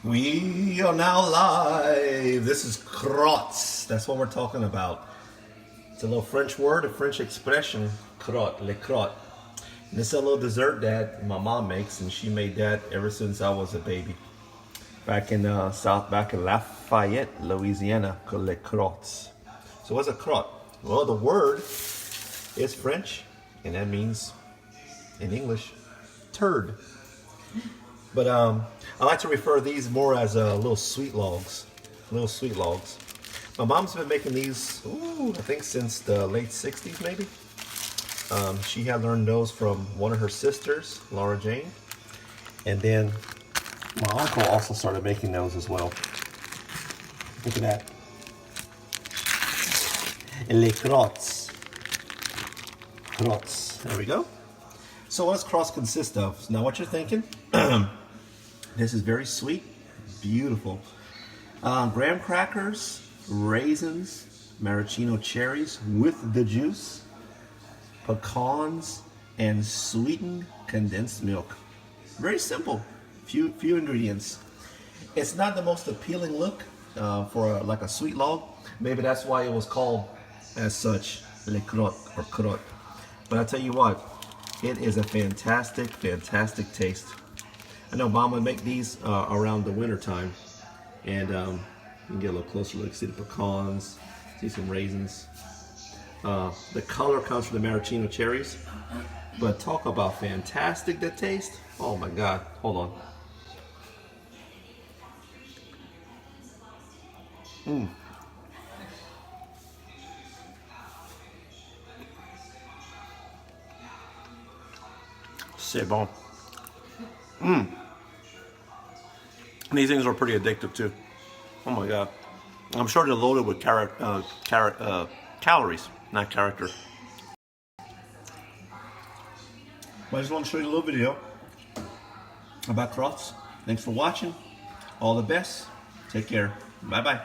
We are now live. This is Crottes. That's what we're talking about. It's a little French word, a French expression, crotte, le crotte. And it's a little dessert that my mom makes, and she made that ever since I was a baby. Back in Lafayette, Louisiana, called le crottes. So what's a crotte? Well, the word is French, and that means, in English, turd. But I like to refer to these more as little sweet logs. Little sweet logs. My mom's been making these, I think since the late 60s maybe. She had learned those from one of her sisters, Laura Jane. And then my uncle also started making those as well. Look at that. Les crottes. Crottes. There we go. So what does crottes consist of? Now what you're thinking, this is very sweet, beautiful. Graham crackers, raisins, maraschino cherries with the juice, pecans, and sweetened condensed milk. Very simple, few ingredients. It's not the most appealing look for like a sweet log. Maybe that's why it was called as such, le crotte or crotte. But I tell you what, it is a fantastic, fantastic taste. I know Mom would make these around the winter time, and you can get a little closer look. See the pecans, see some raisins. The color comes from the maraschino cherries, but talk about fantastic the taste. Oh my God! Hold on. C'est bon. These things are pretty addictive too. Oh my God. I'm sure they're loaded with calories, not character. But I just want to show you a little video about crottes. Thanks for watching. All the best. Take care. Bye-bye.